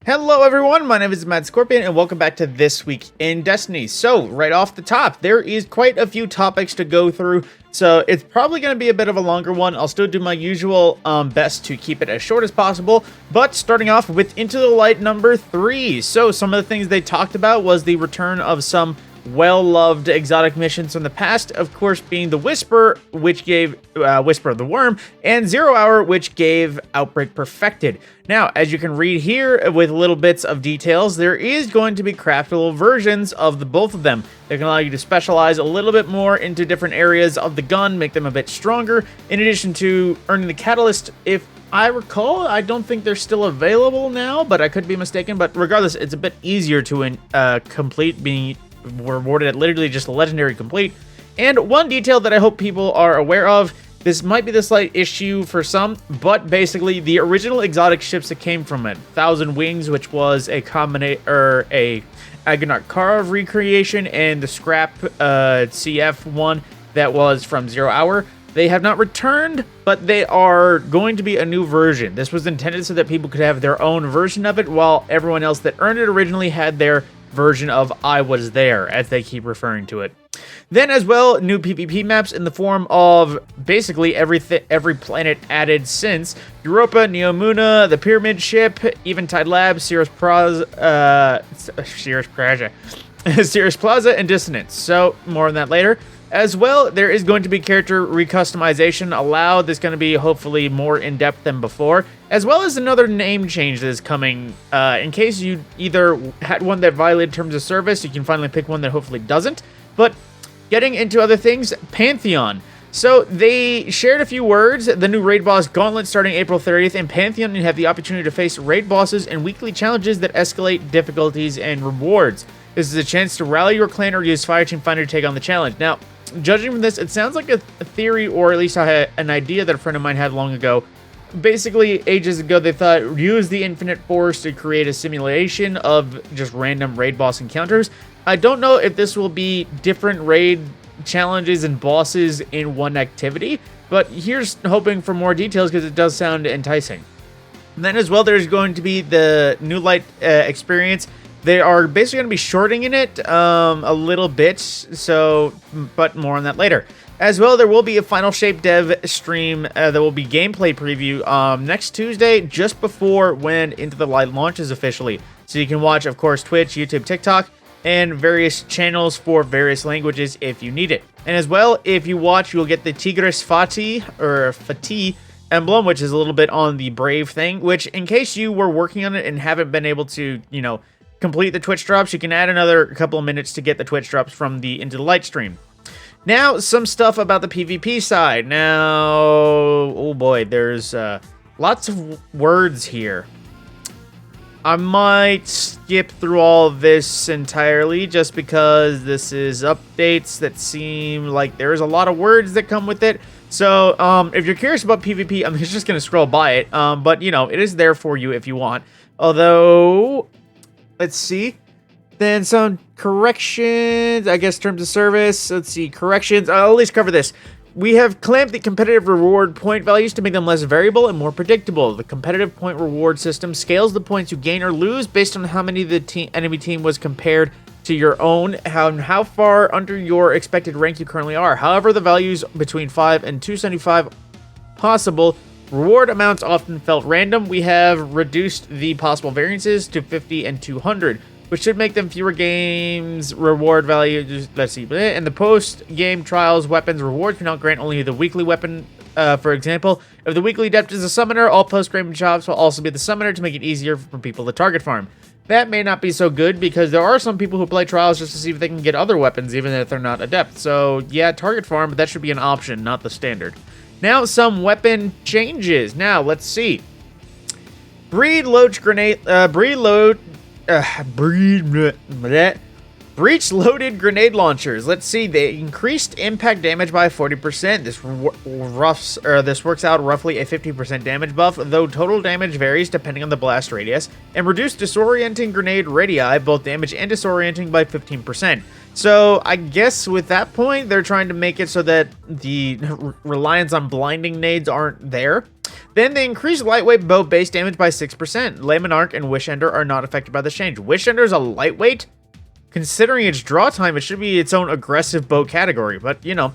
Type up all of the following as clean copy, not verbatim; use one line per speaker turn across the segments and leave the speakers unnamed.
Hello everyone, my name is TheMadScorpyon and welcome back to This Week in Destiny. So, right off the top, there is quite a few topics to go through, so it's probably going to be a bit of a longer one. I'll still do my usual best to keep it as short as possible, but starting off with Into the Light number 3. So, some of the things they talked about was the return of some well-loved exotic missions from the past, of course being the Whisper, which gave Whisper of the Worm, and 0 Hour, which gave Outbreak Perfected. Now, as you can read here with little bits of details, there is going to be craftable versions of both of them. They can allow you to specialize a little bit more into different areas of the gun, make them a bit stronger, in addition to earning the Catalyst. If I recall, I don't think they're still available now, but I could be mistaken. But regardless, it's a bit easier to complete, being rewarded at literally just a legendary complete. And one detail that I hope people are aware of, this might be the slight issue for some, but basically the original exotic ships that came from it, 1,000 Wings, which was a Agonarch Karov recreation, and the scrap CF one that was from 0 Hour, they have not returned, but they are going to be a new version. This was intended so that people could have their own version of it, while everyone else that earned it originally had their version of I Was There, as they keep referring to it. Then as well, new PvP maps in the form of basically every planet added since Europa, Neomuna, the Pyramid Ship, Eventide Labs, Cirrus Plaza, and Dissonance. So more on that later. As well, there is going to be character recustomization allowed. There's going to be hopefully more in-depth than before, as well as another name change that is coming. In case you either had one that violated terms of service, you can finally pick one that hopefully doesn't. But getting into other things, Pantheon. So they shared a few words. The new raid boss Gauntlet starting April 30th, and Pantheon, you have the opportunity to face raid bosses and weekly challenges that escalate difficulties and rewards. This is a chance to rally your clan or use Fireteam Finder to take on the challenge. Now, judging from this, it sounds like a theory, or at least I had an idea that a friend of mine had long ago. Basically, ages ago, they thought use the Infinite Force to create a simulation of just random raid boss encounters. I don't know if this will be different raid challenges and bosses in one activity, but here's hoping for more details because it does sound enticing. And then as well, there's going to be the New Light experience. They are basically going to be shorting in it a little bit, so, but more on that later. As well, there will be a Final Shape dev stream that will be gameplay preview next Tuesday, just before when Into the Light launches officially. So you can watch, of course, Twitch, YouTube, TikTok, and various channels for various languages if you need it. And as well, if you watch, you'll get the Tigris Fatih emblem, which is a little bit on the Brave thing, which in case you were working on it and haven't been able to, complete the Twitch drops, you can add another couple of minutes to get the Twitch drops from the Into the Light stream. Now, some stuff about the PvP side. Now, oh boy, there's lots of words here. I might skip through all of this entirely just because this is updates that seem like there's a lot of words that come with it. So, if you're curious about PvP, I'm just going to scroll by it. But, it is there for you if you want. Although, let's see. Then some corrections, I guess, terms of service. Let's see, corrections. I'll at least cover this. We have clamped the competitive reward point values to make them less variable and more predictable. The competitive point reward system scales the points you gain or lose based on how many the enemy team was compared to your own, how far under your expected rank you currently are. However, the values between 5 and 275 possible. Reward amounts often felt random. We have reduced the possible variances to 50 and 200. Which should make them fewer games, reward value, let's see. And the post-game trials weapons rewards now grant only the weekly weapon, for example. If the weekly adept is a summoner, all post-game jobs will also be the summoner to make it easier for people to target farm. That may not be so good because there are some people who play trials just to see if they can get other weapons even if they're not adept. So yeah, target farm, but that should be an option, not the standard. Now some weapon changes. Now let's see. Breach loaded grenade launchers. Let's see. They increased impact damage by 40%. This works out roughly a 50% damage buff, though total damage varies depending on the blast radius, and reduced disorienting grenade radii, both damage and disorienting, by 15%. So I guess with that point, they're trying to make it so that the reliance on blinding nades aren't there. Then they increase lightweight bow base damage by 6%. Lay Monarch and Wish Ender are not affected by this change. Wish Ender is a lightweight. Considering its draw time, it should be its own aggressive bow category, but you know.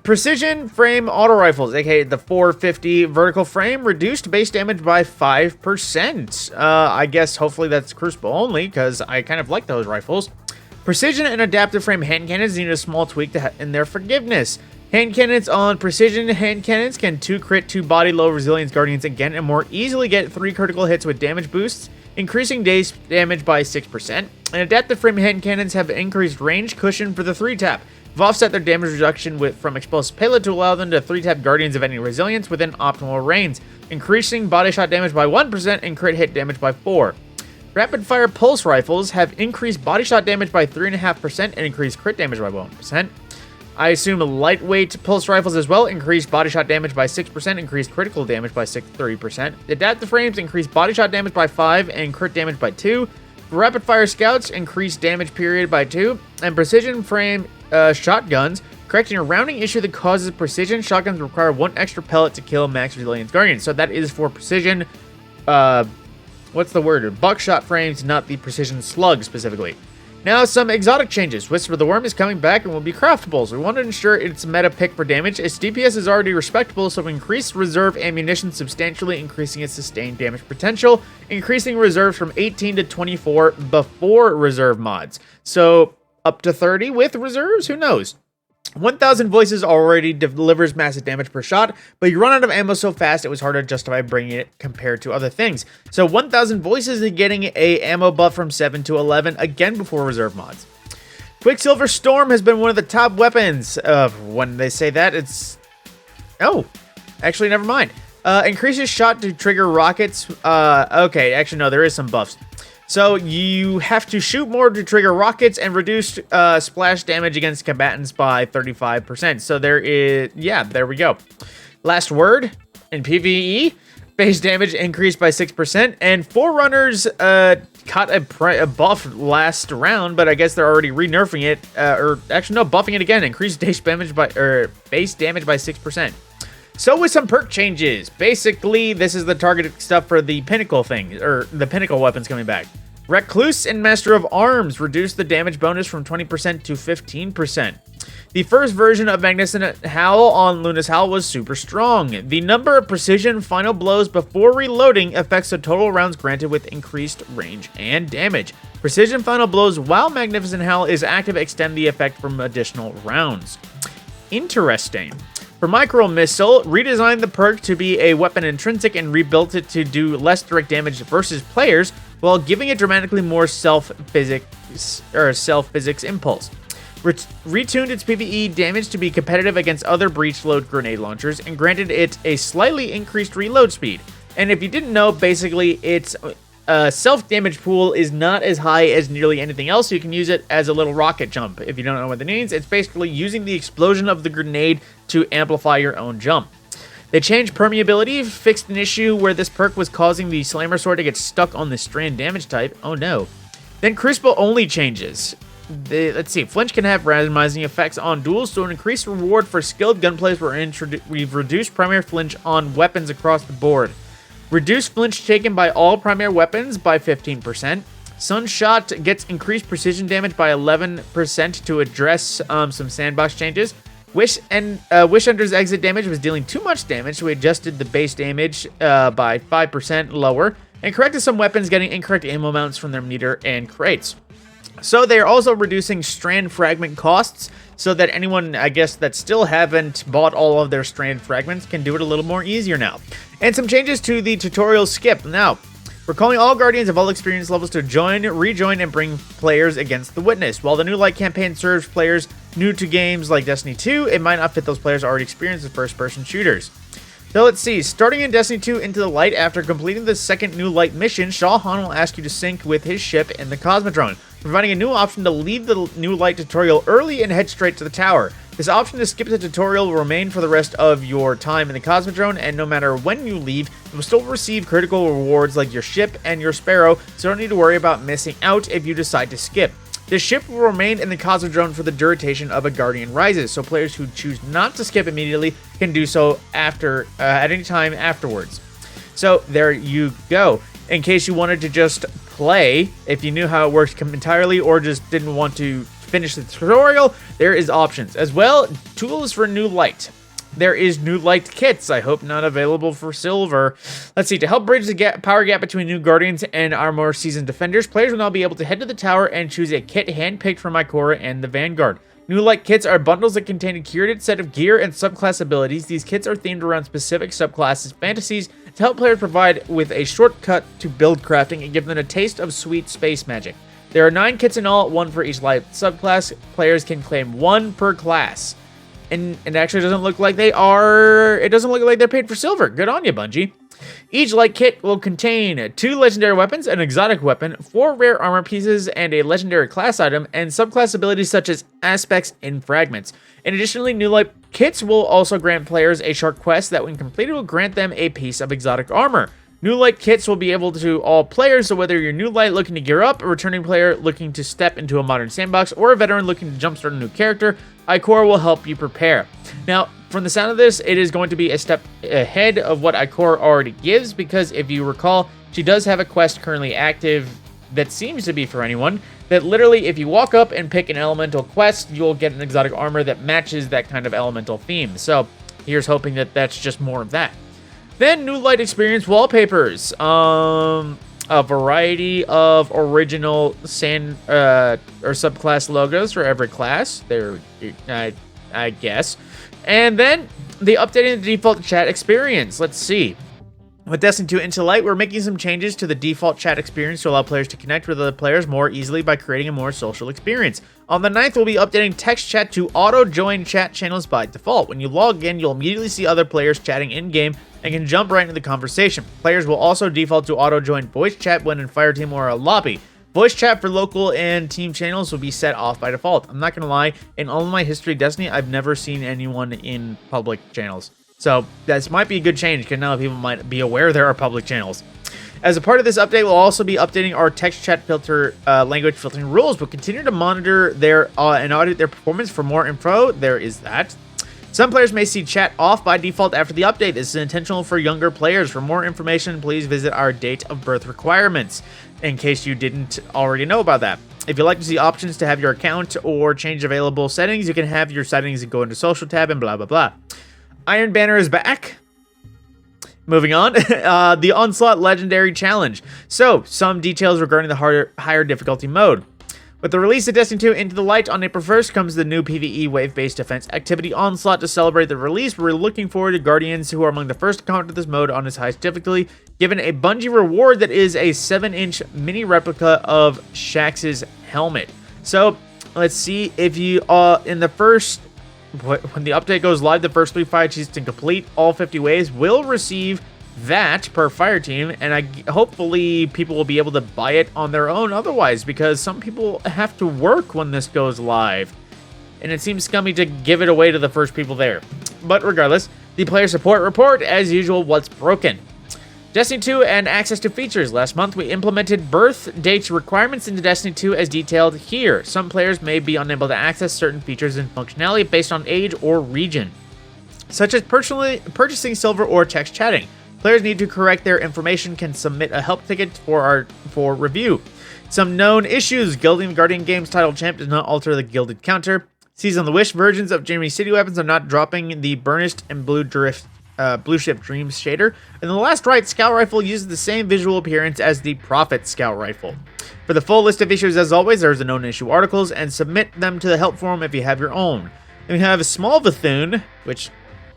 Precision frame auto rifles, aka the 450 vertical frame, reduced base damage by 5%. I guess hopefully that's Crucible only, because I kind of like those rifles. Precision and adaptive frame hand cannons need a small tweak in their forgiveness. Hand cannons on precision hand cannons can 2 crit, 2 body, low resilience guardians again, and more easily get 3 critical hits with damage boosts, increasing base damage by 6%. And adaptive frame hand cannons have increased range cushion for the 3-tap. Have offset their damage reduction from explosive payload to allow them to 3-tap guardians of any resilience within optimal range, increasing body shot damage by 1% and crit hit damage by 4%. Rapid fire pulse rifles have increased body shot damage by 3.5% and increased crit damage by 1%. I assume lightweight pulse rifles as well increased body shot damage by 6%, increased critical damage by 30%. Adaptive frames increased body shot damage by 5% and crit damage by 2%. Rapid fire scouts increased damage period by 2%. And precision frame shotguns, correcting a rounding issue that causes precision. Shotguns require 1 extra pellet to kill max resilience guardians. So that is for precision, what's the word? Buckshot frames, not the precision slug specifically. Now, some exotic changes. Whisper the Worm is coming back and will be craftable, so we want to ensure its meta pick for damage. Its DPS is already respectable, so increase reserve ammunition, substantially increasing its sustained damage potential, increasing reserves from 18 to 24 before reserve mods. So, up to 30 with reserves? Who knows? 1,000 voices already delivers massive damage per shot, but you run out of ammo so fast it was hard to justify bringing it compared to other things. So 1,000 voices is getting a ammo buff from 7 to 11, again before reserve mods. Quicksilver Storm has been one of the top weapons. When they say that, it's... Oh, actually, never mind. Increases shot to trigger rockets. Okay, actually, no, there is some buffs. So you have to shoot more to trigger rockets and reduce splash damage against combatants by 35%. So there is, yeah, there we go. Last word in PvE, base damage increased by 6%, and Forerunners caught a buff last round, but I guess they're already re-nerfing it, or actually no, buffing it again. Increased base damage by 6%. So with some perk changes, basically this is the targeted stuff for the pinnacle thing, or the pinnacle weapons coming back. Recluse and Master of Arms reduce the damage bonus from 20% to 15%. The first version of Magnificent Howl on Luna's Howl was super strong. The number of precision final blows before reloading affects the total rounds granted with increased range and damage. Precision final blows while Magnificent Howl is active extend the effect from additional rounds. Interesting. For Micro Missile, redesigned the perk to be a weapon intrinsic and rebuilt it to do less direct damage versus players, while giving it dramatically more self-physics impulse. Retuned its PvE damage to be competitive against other breach load grenade launchers, and granted it a slightly increased reload speed. And if you didn't know, basically its self-damage pool is not as high as nearly anything else, so you can use it as a little rocket jump. If you don't know what that means, it's basically using the explosion of the grenade to amplify your own jump. They changed permeability, fixed an issue where this perk was causing the Slammer Sword to get stuck on the strand damage type. Oh no. Then Crucible only changes. Let's see, Flinch can have randomizing effects on duels, so an increased reward for skilled gunplays we've reduced primary flinch on weapons across the board. Reduced flinch taken by all primary weapons by 15%. Sunshot gets increased precision damage by 11% to address some sandbox changes. Wish Ender's exit damage was dealing too much damage, so we adjusted the base damage by 5% lower, and corrected some weapons getting incorrect ammo amounts from their meter and crates. So they are also reducing strand fragment costs, so that anyone, I guess, that still haven't bought all of their strand fragments can do it a little more easier now. And some changes to the tutorial skip. Now, we're calling all Guardians of all experience levels to rejoin, and bring players against the Witness. While the new Light campaign serves players new to games like Destiny 2, it might not fit those players already experienced with first-person shooters. So let's see, starting in Destiny 2 Into the Light, after completing the second new Light mission, Shao Han will ask you to sync with his ship in the Cosmodrome, providing a new option to leave the new Light tutorial early and head straight to the tower. This option to skip the tutorial will remain for the rest of your time in the Cosmodrome, and no matter when you leave, you will still receive critical rewards like your ship and your Sparrow, so don't need to worry about missing out if you decide to skip. The ship will remain in the Cosmodrome for the duration of A Guardian Rises, so players who choose not to skip immediately can do so after at any time afterwards. So there you go. In case you wanted to just play, if you knew how it works entirely or just didn't want to finish the tutorial, there is options. As well, tools for new light. There is new light kits, I hope not available for silver. Let's see, to help bridge the power gap between new Guardians and our more seasoned defenders, players will now be able to head to the tower and choose a kit handpicked from Ikora and the Vanguard. New light kits are bundles that contain a curated set of gear and subclass abilities. These kits are themed around specific subclasses' fantasies to help players provide with a shortcut to build crafting and give them a taste of sweet space magic. There are 9 kits in all, 1 for each light subclass. Players can claim 1 per class. And it actually doesn't look like they are... It doesn't look like they're paid for silver. Good on you, Bungie. Each light kit will contain 2 legendary weapons, an exotic weapon, 4 rare armor pieces, and a legendary class item, and subclass abilities such as aspects and fragments. And additionally, new light kits will also grant players a short quest that when completed will grant them a piece of exotic armor. New light kits will be able to all players, so whether you're new light looking to gear up, a returning player looking to step into a modern sandbox, or a veteran looking to jumpstart a new character, Ikora will help you prepare. Now, from the sound of this, it is going to be a step ahead of what Ikora already gives, because if you recall, she does have a quest currently active that seems to be for anyone, that literally if you walk up and pick an elemental quest, you'll get an exotic armor that matches that kind of elemental theme. So here's hoping that that's just more of that. Then new light experience wallpapers. A variety of original sand or subclass logos for every class. There, I guess. And then the updating the default chat experience. Let's see. With Destiny 2 Into Light, we're making some changes to the default chat experience to allow players to connect with other players more easily by creating a more social experience. On the 9th, we'll be updating text chat to auto-join chat channels by default. When you log in, you'll immediately see other players chatting in-game and can jump right into the conversation. Players will also default to auto-join voice chat when in Fireteam or a lobby. Voice chat for local and team channels will be set off by default. I'm not going to lie, in all of my history of Destiny, I've never seen anyone in public channels. So this might be a good change, because now people might be aware there are public channels. As a part of this update, we'll also be updating our text chat filter language filtering rules. We'll continue to monitor their and audit their performance for more info. There is that. Some players may see chat off by default after the update. This is intentional for younger players. For more information, please visit our date of birth requirements, in case you didn't already know about that. If you'd like to see options to have your account or change available settings, you can have your settings and go into social tab and blah, blah, blah. Iron Banner is back. Moving on, the Onslaught Legendary Challenge. So, some details regarding the higher difficulty mode. With the release of Destiny 2 Into the Light on April 1st comes the new PvE wave-based defense activity Onslaught. To celebrate the release, we're looking forward to Guardians, who are among the first to come to this mode on its highest difficulty, given a Bungie reward that is a 7-inch mini replica of Shax's helmet. So, let's see if you, in the first... when the update goes live, the first 3 fire chiefs to complete all 50 waves will receive that per fire team, and hopefully people will be able to buy it on their own otherwise, because some people have to work when this goes live, and it seems scummy to give it away to the first people there. But regardless, the player support report, as usual, what's broken. Destiny 2 and access to features. Last month, we implemented birth date requirements into Destiny 2 as detailed here. Some players may be unable to access certain features and functionality based on age or region, such as purchasing silver or text chatting. Players need to correct their information, can submit a help ticket for review. Some known issues. Gilding the Guardian Games title champ does not alter the gilded counter. Season of the Wish versions of Jamie City weapons are not dropping the Burnished and Blue Ship Dreams shader. And the Last Rite Scout Rifle uses the same visual appearance as the Prophet Scout Rifle. For the full list of issues, as always, there's the known issue articles, and submit them to the help forum if you have your own. Then we have a Small Bethune, which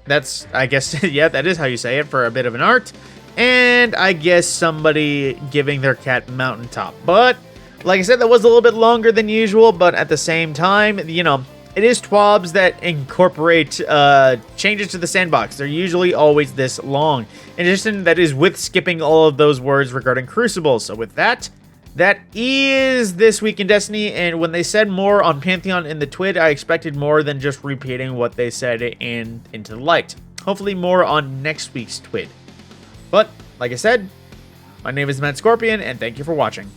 that's, I guess, yeah, that is how you say it, for a bit of an art. And I guess somebody giving their cat Mountaintop. But, like I said, that was a little bit longer than usual, but at the same time, you know, it is TWABs that incorporate changes to the sandbox. They're usually always this long. In addition, that is with skipping all of those words regarding Crucible. So with that, that is This Week in Destiny. And when they said more on Pantheon in the TWID, I expected more than just repeating what they said in Into the Light. Hopefully more on next week's TWID. But, like I said, my name is TheMadScorpyon, and thank you for watching.